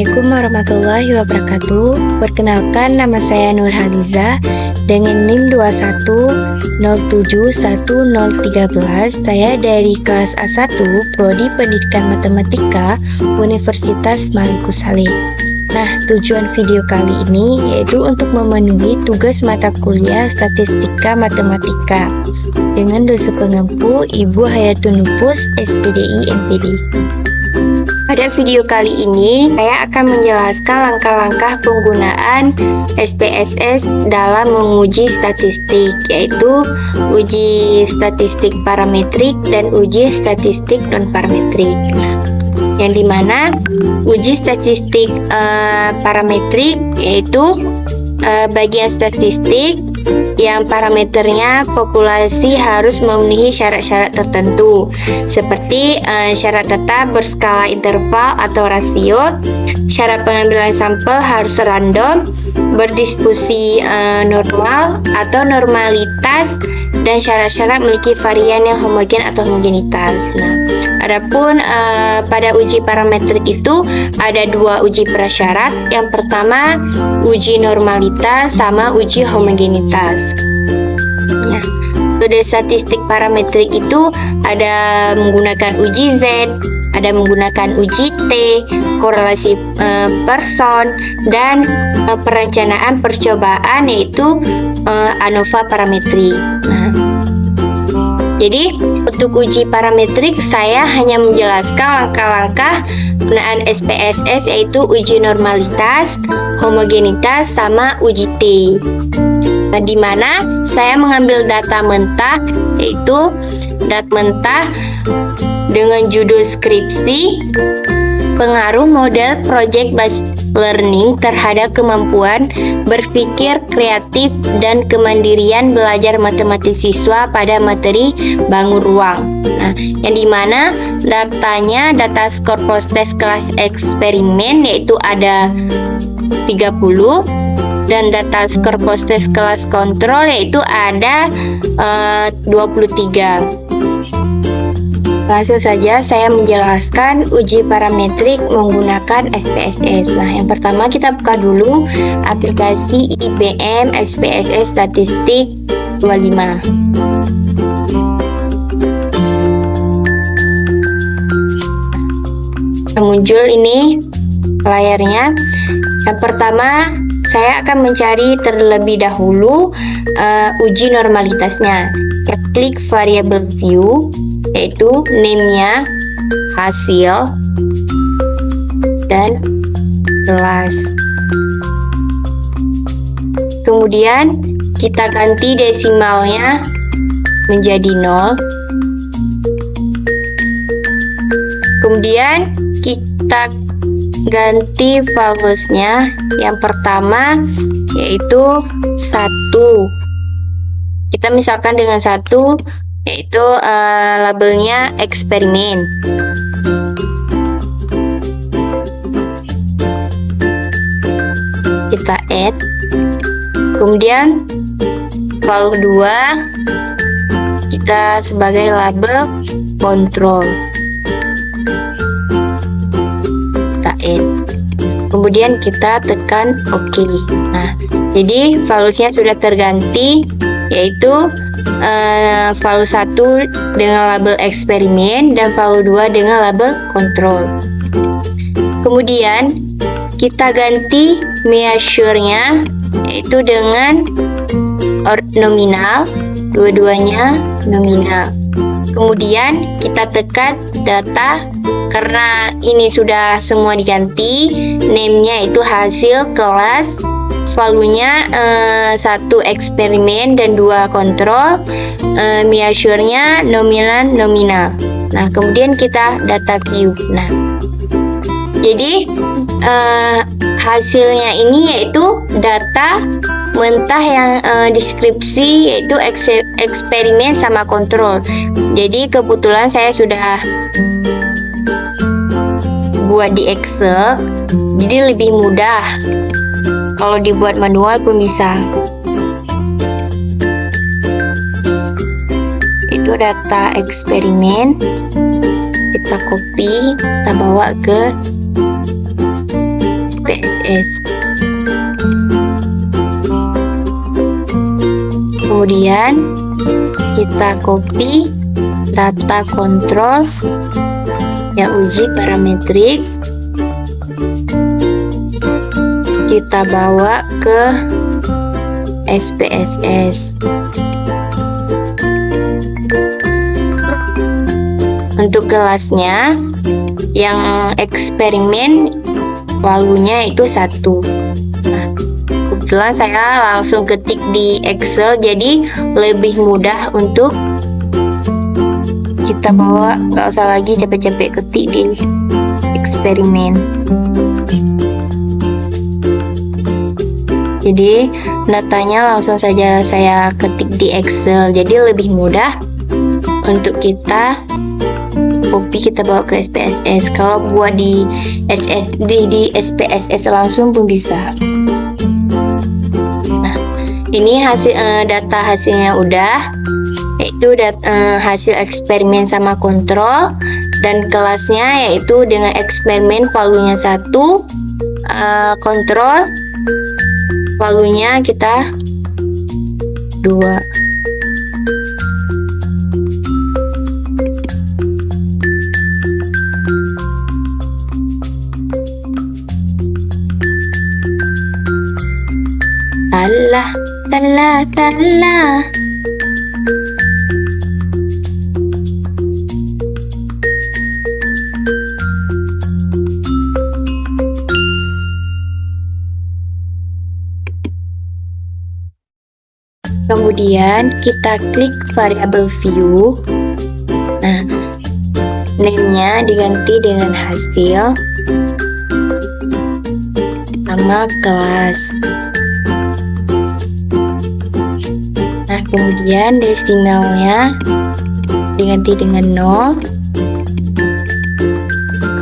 Assalamualaikum warahmatullahi wabarakatuh. Perkenalkan, nama saya Nurhaliza dengan NIM 21071013. Saya dari kelas A1 Prodi Pendidikan Matematika Universitas Malikus Saleh. Nah, tujuan video kali ini yaitu untuk memenuhi tugas mata kuliah Statistika Matematika dengan dosen pengampu Ibu Hayatun Nufus, SPDI MPD. Pada video kali ini, saya akan menjelaskan langkah-langkah penggunaan SPSS dalam menguji statistik, yaitu uji statistik parametrik dan uji statistik non-parametrik. Yang dimana uji statistik parametrik yaitu bagian statistik yang parameternya populasi harus memenuhi syarat-syarat tertentu seperti syarat tetap berskala interval atau rasio, syarat pengambilan sampel harus random, berdiskusi normal atau normalitas, dan syarat-syarat memiliki varian yang homogen atau homogenitas. Nah, adapun pada uji parametrik itu ada dua uji prasyarat. Yang pertama uji normalitas sama uji homogenitas. Nah, metode statistik parametrik itu ada menggunakan uji Z, ada menggunakan uji T, korelasi person, dan perencanaan percobaan yaitu ANOVA parametrik. Nah, jadi untuk uji parametrik saya hanya menjelaskan langkah-langkah penggunaan SPSS yaitu uji normalitas, homogenitas, sama uji T. Nah, di mana saya mengambil data mentah yaitu data mentah dengan judul skripsi pengaruh model project based learning terhadap kemampuan berpikir kreatif dan kemandirian belajar matematik siswa pada materi bangun ruang. Nah, yang dimana datanya data skor post-test kelas eksperimen yaitu ada 30, dan data skor post-test kelas kontrol yaitu ada 23. Langsung saja saya menjelaskan uji parametrik menggunakan SPSS. Nah, yang pertama kita buka dulu aplikasi IBM SPSS Statistik 25. Muncul ini layarnya. Yang pertama saya akan mencari terlebih dahulu uji normalitasnya. Ya, klik variable view yaitu name-nya, hasil, dan kelas. Kemudian kita ganti desimalnya menjadi 0. Kemudian kita ganti valuesnya. Yang pertama yaitu 1. Kita misalkan dengan 1 yaitu labelnya eksperimen. Kita add. Kemudian value 2 kita sebagai label kontrol. Kita add. Kemudian kita tekan OK. Nah, jadi valuesnya sudah terganti yaitu value 1 dengan label eksperimen dan value 2 dengan label kontrol. Kemudian kita ganti measure-nya yaitu dengan nominal, dua-duanya nominal. Kemudian kita tekan data. Karena ini sudah semua diganti, name-nya itu hasil, kelas, value-nya 1 eksperimen dan 2 kontrol, measure-nya nominal. Nah, kemudian kita data view. Nah, jadi hasilnya ini yaitu data mentah yang deskripsi yaitu eksperimen sama kontrol. Jadi kebetulan saya sudah buat di Excel, jadi lebih mudah. Kalau dibuat manual pun bisa. Itu data eksperimen, kita copy, kita bawa ke SPSS. Kemudian kita copy data controls yang uji parametrik, kita bawa ke SPSS. Untuk kelasnya yang eksperimen valuenya itu 1. Nah, kebetulan saya langsung ketik di Excel, jadi lebih mudah untuk kita bawa, nggak usah lagi capek-capek ketik di eksperimen. Jadi datanya langsung saja saya ketik di Excel, jadi lebih mudah untuk kita copy, kita bawa ke SPSS. Kalau buat di SPSS langsung pun bisa. Nah, ini hasil data hasilnya udah, yaitu hasil eksperimen sama kontrol, dan kelasnya yaitu dengan eksperimen valuenya 1, kontrol valuenya kita 2. Salah. Kemudian kita klik variabel view. Nah, name-nya diganti dengan hasil sama kelas. Nah, kemudian desimalnya diganti dengan 0.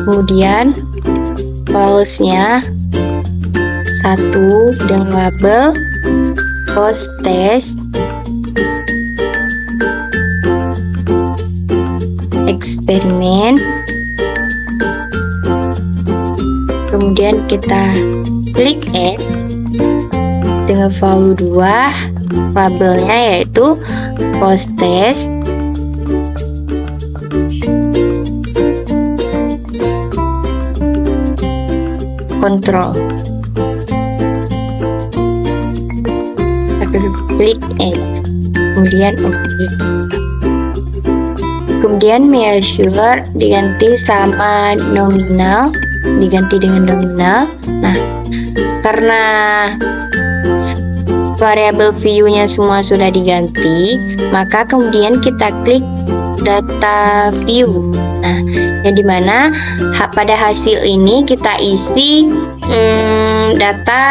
Kemudian false-nya 1 dengan label post test eksperimen. Kemudian kita klik add dengan value 2, labelnya yaitu post test control. Klik add, kemudian oke. Kemudian measure diganti sama nominal, diganti dengan nominal. Nah, karena variabel view-nya semua sudah diganti, maka kemudian kita klik data view. Nah, yang dimana pada hasil ini kita isi data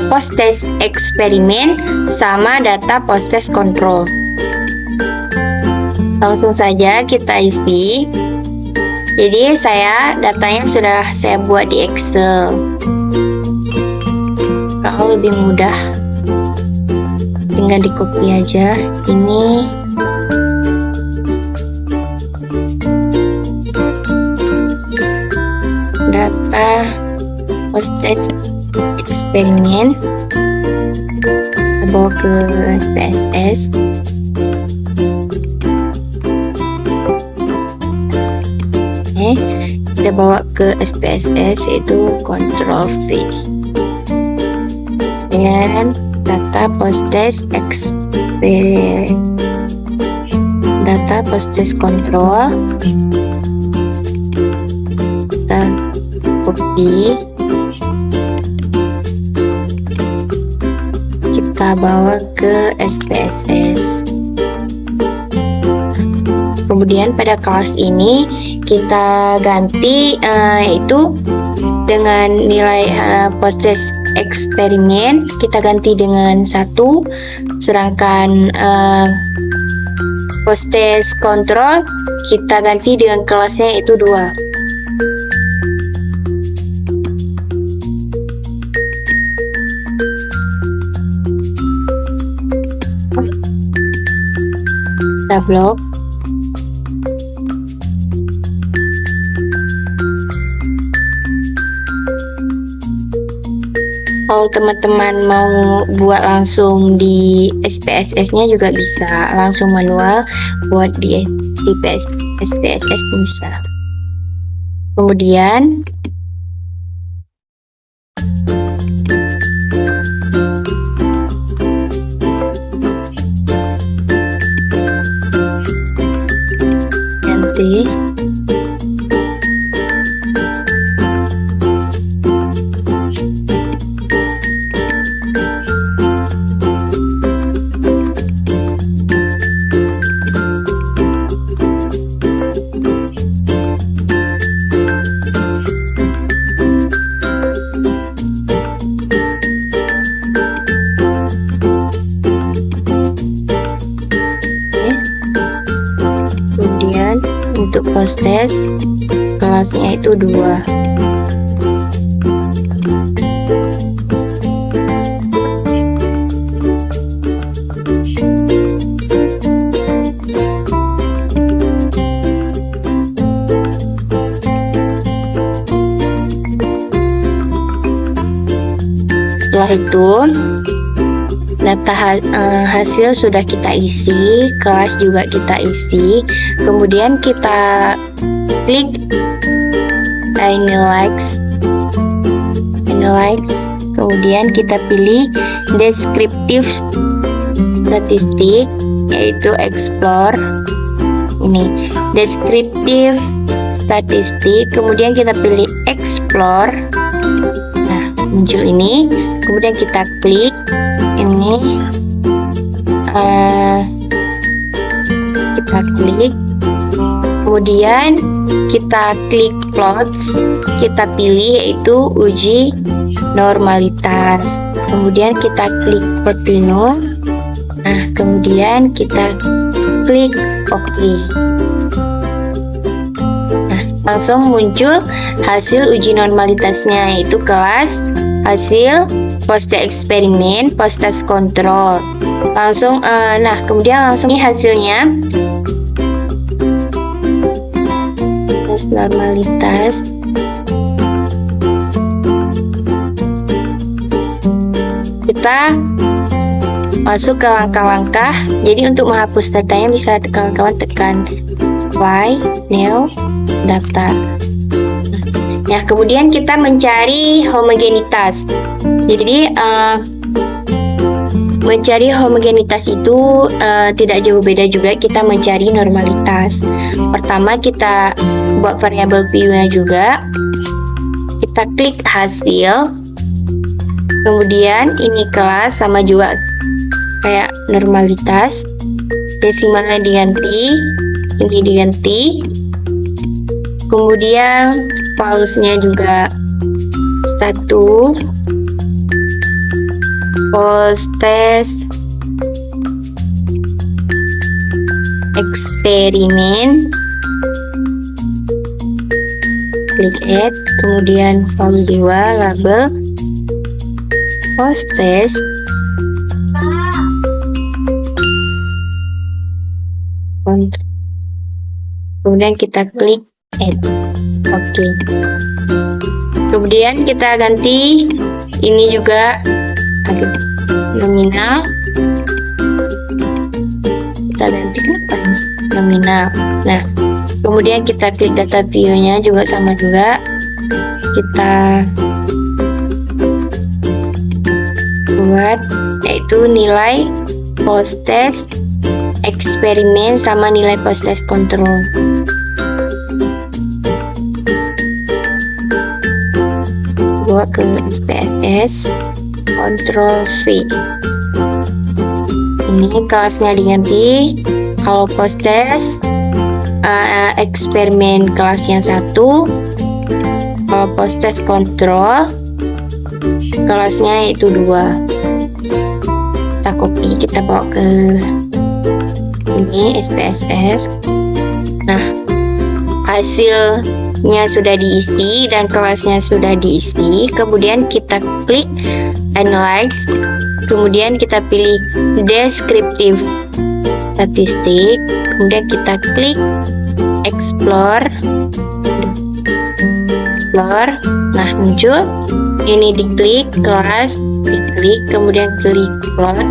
post test eksperimen sama data post test control. Langsung saja kita isi. Jadi datanya sudah saya buat di Excel. Kalau lebih mudah tinggal di copy aja ini. Data post test eksperimen kita bawa ke SPSS. Kita bawa ke SPSS yaitu control free dan data post test data post test control. Kita copy, kita bawa ke SPSS. Kemudian pada kelas ini kita ganti itu dengan nilai post test eksperimen kita ganti dengan 1, sedangkan post test control kita ganti dengan kelasnya itu 2. Kita blok. Kalau teman-teman mau buat langsung di SPSS-nya juga bisa, langsung manual buat di SPSS pun bisa. Kemudian ganti untuk post test kelasnya itu 2. Setelah itu data hasil sudah kita isi, kelas juga kita isi. Kemudian kita klik analyze, kemudian kita pilih descriptive statistik, yaitu explore. Ini descriptive statistik, kemudian kita pilih explore. Nah, muncul ini, kemudian kita klik ini, kita klik, kemudian kita klik plots, kita pilih yaitu uji normalitas, kemudian kita klik continue. Nah, kemudian kita klik OK. Nah, langsung muncul hasil uji normalitasnya, yaitu kelas, hasil, post eksperimen, post test kontrol. Langsung nah, kemudian langsung ini hasilnya. Tes normalitas. Kita masuk ke langkah-langkah. Jadi untuk menghapus datanya bisa kawan-kawan tekan File, New, Data. Nah, kemudian kita mencari homogenitas. Jadi mencari homogenitas itu tidak jauh beda juga kita mencari normalitas. Pertama kita buat variabel view-nya juga. Kita klik hasil. Kemudian ini kelas sama juga kayak normalitas. Desimalnya diganti, ini diganti. Kemudian false-nya juga 1. Post test eksperimen, klik add, kemudian form 2 label post test, kemudian kita klik add. Oke. Kemudian kita ganti ini juga nominal. Kita ganti apa ini? Nominal. Nah, kemudian kita klik data view-nya juga sama juga. Kita buat yaitu nilai post test eksperimen sama nilai post test kontrol. Buat ke SPSS, Ctrl V. Ini kelasnya diganti. Kalau post test eksperimen kelasnya 1. Kalau post test kontrol kelasnya itu 2. Kita copy, kita bawa ke ini SPSS. Nah, hasilnya sudah diisi dan kelasnya sudah diisi. Kemudian kita klik analyze, kemudian kita pilih descriptive statistik, kemudian kita klik explore. Nah, muncul ini diklik, kelas, diklik, kemudian klik plot.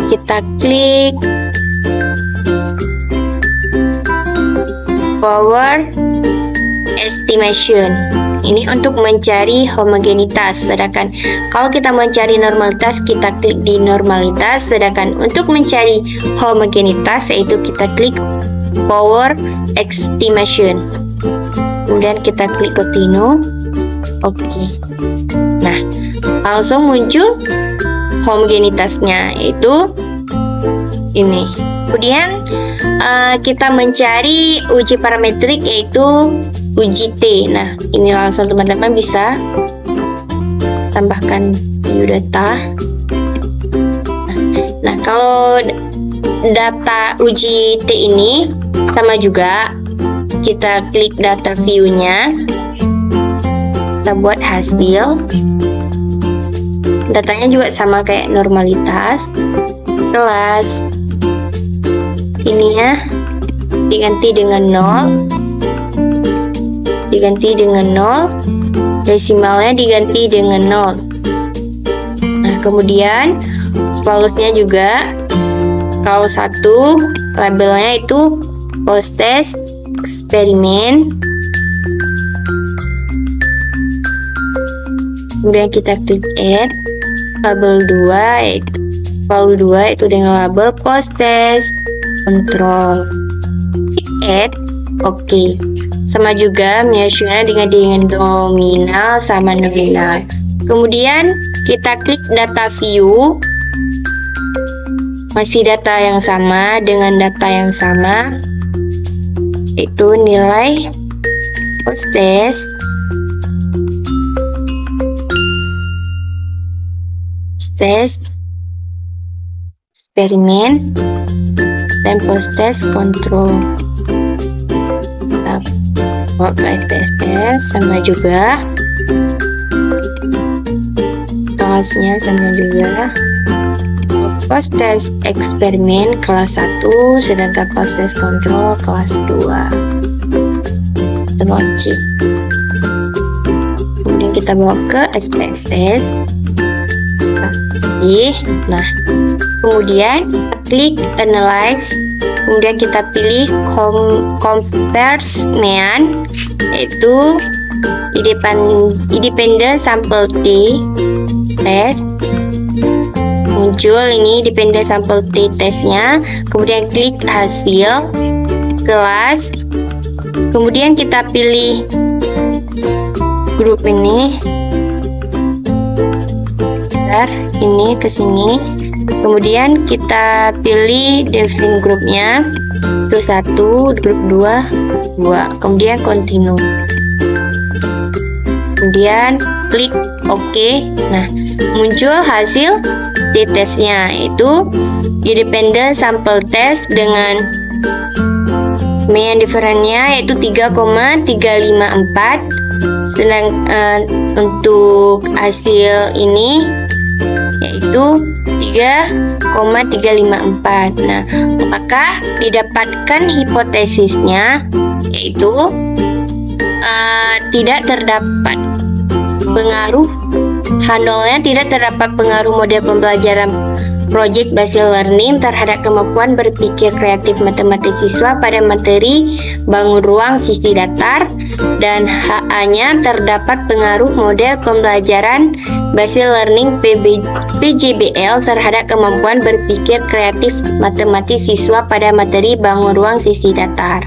Kita klik power estimation. Ini untuk mencari homogenitas. Sedangkan kalau kita mencari normalitas, kita klik di normalitas. Sedangkan untuk mencari homogenitas, yaitu kita klik power estimation. Kemudian kita klik continue. Oke. Nah, langsung muncul homogenitasnya, yaitu ini. Kemudian kita mencari uji parametrik, yaitu uji T. Nah, ini langsung teman-teman bisa tambahkan view data. Nah, kalau data uji T ini sama juga, kita klik data view-nya, kita buat hasil. Datanya juga sama kayak normalitas, kelas ininya diganti dengan 0, desimalnya diganti dengan 0. Nah, kemudian valuesnya juga, kalau satu labelnya itu post test eksperimen. Kemudian kita klik add label 2, value 2 itu dengan label post test control. Klik add, oke. Sama juga menyusunnya dengan nominal sama nominal. Kemudian kita klik data view, masih data yang sama dengan data yang sama, itu nilai post test eksperimen dan post test control. Pakai TSS sama juga, kelasnya sama juga. Post test eksperimen kelas 1, sedangkan post test control kelas 2. Terlalu. Kemudian kita bawa ke SPSS. Nah, kemudian klik analyze. Kemudian kita pilih comparison, yaitu independent sample T test. Muncul ini dependent sample T testnya. Kemudian klik hasil, kelas. Kemudian kita pilih grup ini. Ini ke sini. Kemudian kita pilih define grupnya, itu 1, grup 2, 2. Kemudian continue. Kemudian klik OK. Nah, muncul hasil t-testnya, yaitu independent sample test dengan mean difference-nya yaitu 3,354. Sedangkan untuk hasil ini yaitu 3,354. Nah, maka didapatkan hipotesisnya yaitu tidak terdapat pengaruh H0-nya, tidak terdapat pengaruh model pembelajaran project based learning terhadap kemampuan berpikir kreatif matematis siswa pada materi bangun ruang sisi datar, dan HA-nya terdapat pengaruh model pembelajaran based learning PJBL terhadap kemampuan berpikir kreatif matematis siswa pada materi bangun ruang sisi datar.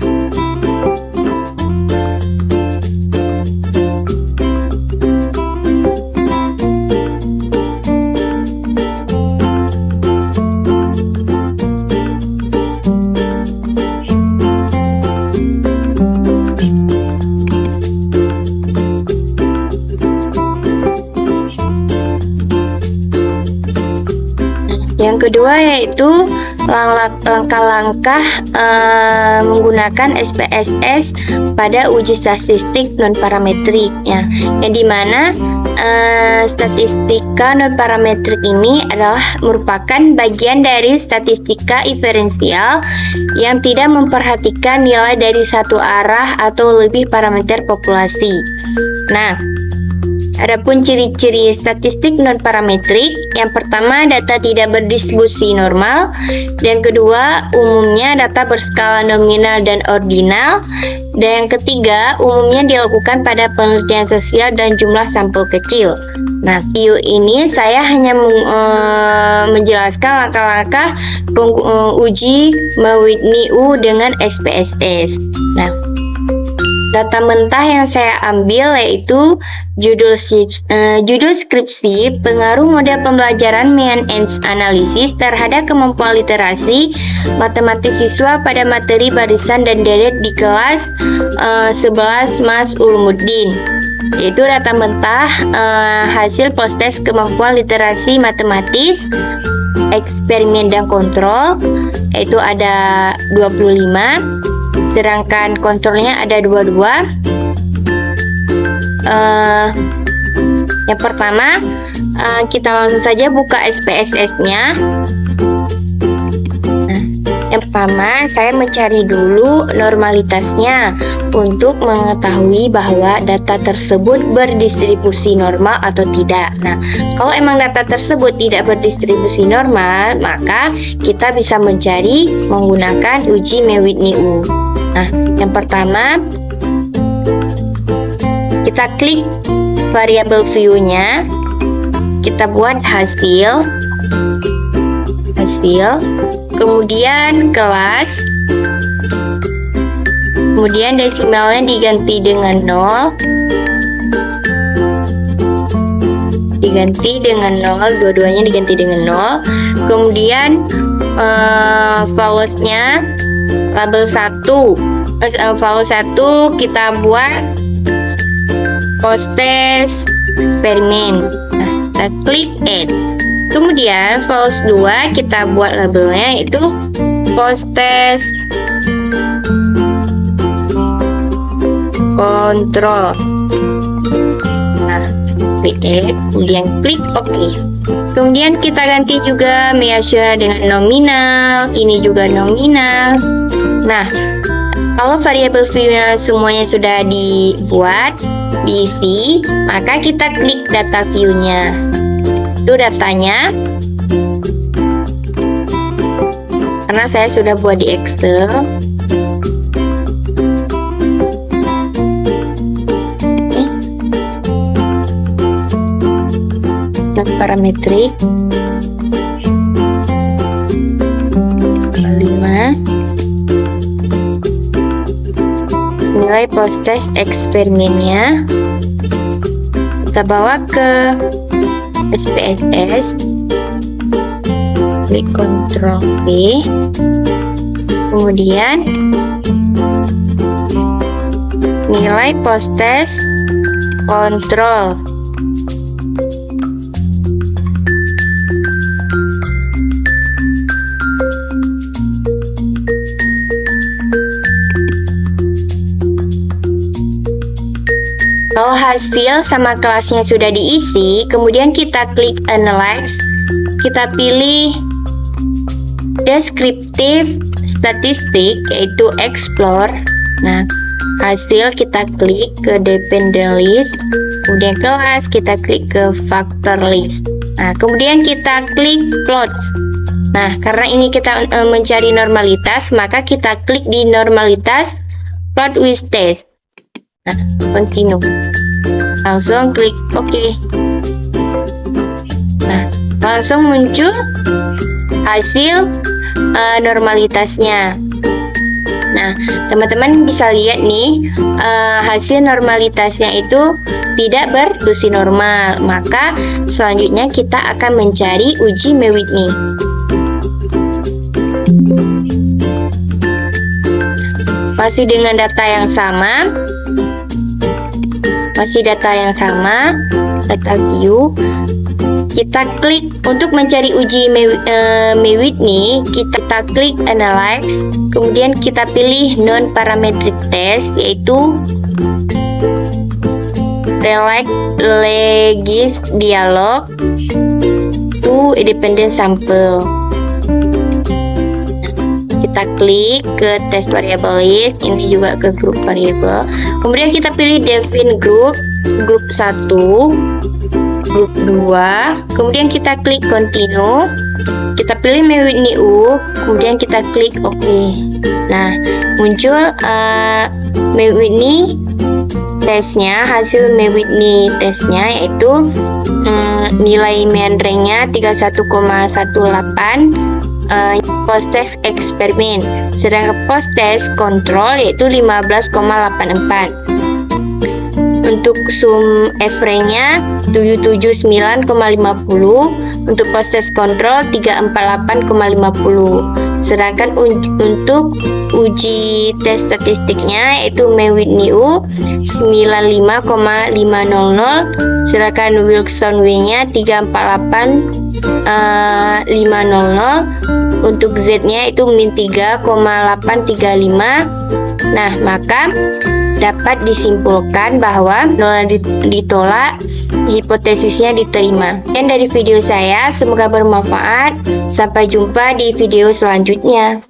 Yang kedua yaitu langkah-langkah menggunakan SPSS pada uji statistik non-parametrik ya, yang dimana statistika non-parametrik ini adalah merupakan bagian dari statistika inferensial yang tidak memperhatikan nilai dari satu arah atau lebih parameter populasi. Nah, Adapun ciri-ciri statistik non-parametrik, yang pertama data tidak berdistribusi normal, dan kedua umumnya data berskala nominal dan ordinal, dan yang ketiga umumnya dilakukan pada penelitian sosial dan jumlah sampel kecil. Nah, video ini saya hanya menjelaskan langkah-langkah uji Whitney U dengan SPSS. Nah, data mentah yang saya ambil yaitu judul skripsi, pengaruh model pembelajaran Mean-Ends Analysis terhadap kemampuan literasi matematik siswa pada materi barisan dan deret di kelas 11 Mas Ulumuddin. Yaitu data mentah hasil post-test kemampuan literasi matematis, eksperimen dan kontrol, yaitu ada 25, sedangkan kontrolnya ada 22. Yang pertama, kita langsung saja buka SPSS-nya. Yang pertama, saya mencari dulu normalitasnya untuk mengetahui bahwa data tersebut berdistribusi normal atau tidak. Nah, kalau emang data tersebut tidak berdistribusi normal, maka kita bisa mencari menggunakan uji Whitney U. Nah, yang pertama, kita klik variable view-nya, kita buat hasil, kemudian kelas, kemudian desimalnya diganti dengan 0, dua-duanya diganti dengan 0, kemudian values-nya label 1, value 1 kita buat post-test eksperimen. Nah, kita klik add. Kemudian values 2 kita buat labelnya itu post-test kontrol. Nah, klik add, kemudian klik OK. Kemudian kita ganti juga measure dengan nominal, ini juga nominal. Nah, kalau variable view-nya semuanya sudah dibuat, diisi, maka kita klik data view-nya. Itu datanya. Karena saya sudah buat di Excel. Parametrik 5, nilai post-test eksperimennya kita bawa ke SPSS, klik Ctrl V, kemudian nilai post-test kontrol. Kalau hasil sama kelasnya sudah diisi, kemudian kita klik Analyze, kita pilih Descriptive Statistic, yaitu Explore. Nah, hasil kita klik ke Dependent List, kemudian kelas kita klik ke Factor List. Nah, kemudian kita klik Plots. Nah, karena ini kita mencari normalitas, maka kita klik di normalitas Plot with Test. Nah, continue. Langsung klik OK. Nah, langsung muncul hasil normalitasnya. Nah, teman-teman bisa lihat nih, hasil normalitasnya itu tidak berdistribusi normal. Maka selanjutnya kita akan mencari uji Whitney. Masih dengan data yang sama. Data view. Kita klik untuk mencari uji Whitney, kita klik Analyze, kemudian kita pilih Non-Parametric Test, yaitu Legis Dialog to Independent Sample. Kita klik ke test variable list, ini juga ke group variable. Kemudian kita pilih define group, grup 1, grup 2, kemudian kita klik continue, kita pilih May Whitney U, kemudian kita klik OK. Nah, muncul May Whitney tesnya, hasil May Whitney tesnya yaitu nilai main ranknya 31,18 post test eksperimen, sedangkan post test kontrol yaitu 15,84. Untuk sum F-rank-nya 779,50, untuk post test kontrol 348,50. Sedangkan untuk uji tes statistiknya yaitu May Whitney U 95,500, sedangkan Wilson W-nya 348,500. Untuk Z-nya itu min 3,835. Nah, maka dapat disimpulkan bahwa 0 ditolak, hipotesisnya diterima. Dan dari video saya, semoga bermanfaat. Sampai jumpa di video selanjutnya.